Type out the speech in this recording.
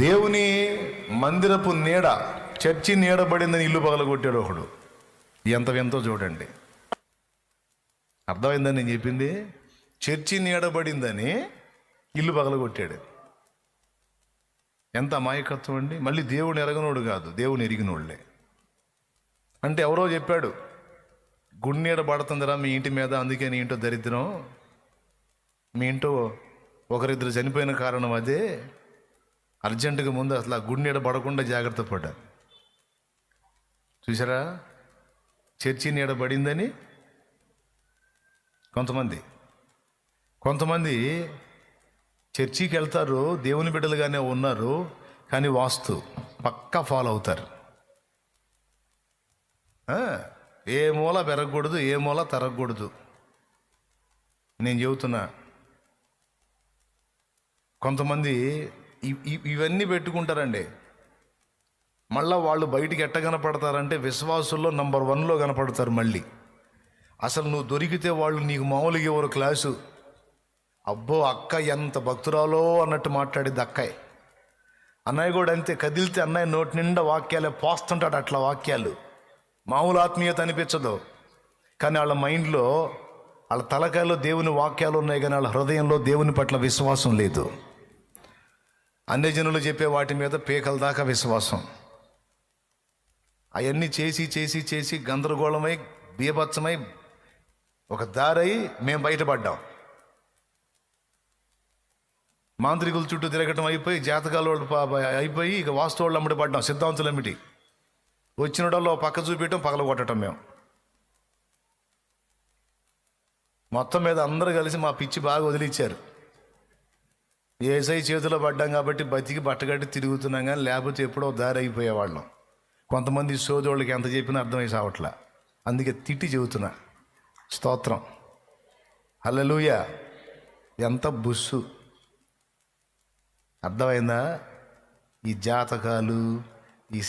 దేవుని మందిరపు నీడ, చర్చి నీడబడిందని ఇల్లు పగలగొట్టాడు ఒకడు. ఎంత వింతో చూడండి. అర్థమైందని నేను చెప్పింది? చర్చి నీడబడిందని ఇల్లు పగలగొట్టాడు. ఎంత అమాయకత్వం అండి. మళ్ళీ దేవుని ఎరగనోడు కాదు, దేవుని ఎరిగినోళ్ళే. అంటే ఎవరో చెప్పాడు, గుడి నీడ పడుతుందిరా మీ ఇంటి మీద, అందుకే నీ ఇంట్లో దరిద్రం, మీ ఇంట్లో ఒకరిద్దరు చనిపోయిన కారణం అదే, అర్జెంటుగా ముందు అసలు ఆ గుడి నీడ పడకుండా జాగ్రత్త పడ్డారు. చూసారా, చర్చి నీడ పడిందని కొంతమంది చర్చికి వెళ్తారు, దేవుని బిడ్డలుగానే ఉన్నారు, కానీ వాస్తు పక్కా ఫాలో అవుతారు. ఏ మూల పెరగకూడదు, ఏ మూల తరగకూడదు. నేను చెబుతున్నా, కొంతమంది ఇవన్నీ పెట్టుకుంటారండి. మళ్ళీ వాళ్ళు బయటికి ఎట్ట కనపడతారంటే విశ్వాసుల్లో నంబర్ 1లో కనపడతారు. మళ్ళీ అసలు నువ్వు దొరికితే వాళ్ళు నీకు మామూలుగా ఎవరు క్లాసు, అబ్బో అక్క ఎంత భక్తురాలో అన్నట్టు మాట్లాడేది అక్కయ్య. అన్నయ్య కూడా అంతే, కదిలితే అన్నయ్య నోటి నిండా వాక్యాలే పోస్తుంటాడు. అట్లా వాక్యాలు మామూలు ఆత్మీయత అనిపించదు, కానీ వాళ్ళ మైండ్లో, వాళ్ళ తలకాయలో దేవుని వాక్యాలు ఉన్నాయి, కానీ వాళ్ళ హృదయంలో దేవుని పట్ల విశ్వాసం లేదు. అన్యజనులు చెప్పే వాటి మీద పేకల దాకా విశ్వాసం. అవన్నీ చేసి చేసి చేసి గందరగోళమై బీభత్సమై ఒక దారై మేము బయటపడ్డాం. మాంత్రికుల చుట్టూ తిరగటం అయిపోయి, జాతకాలు అయిపోయి, ఇక వాస్తు వాళ్ళు అమ్మడి పడ్డాం. సిద్ధాంతులు అమ్మిటి వచ్చినడల్లో పక్క చూపించడం, పగల కొట్టడం. మేము మొత్తం మీద అందరూ కలిసి మా పిచ్చి బాగా వదిలిచ్చారు. ఏసై చేతిలో పడ్డాం కాబట్టి బతికి బట్టగట్టి తిరుగుతున్నాం, కానీ లేకపోతే ఎప్పుడో దారి అయిపోయేవాళ్ళం. కొంతమంది సోదోళ్ళకి ఎంత చెప్పినా అర్థమై సావట్లా. అందుకే తిట్టి చెబుతున్నా. స్తోత్రం, హల్లెలూయా. ఎంత బుస్సు. అర్థమైందా? ఈ జాతకాలు, ఈ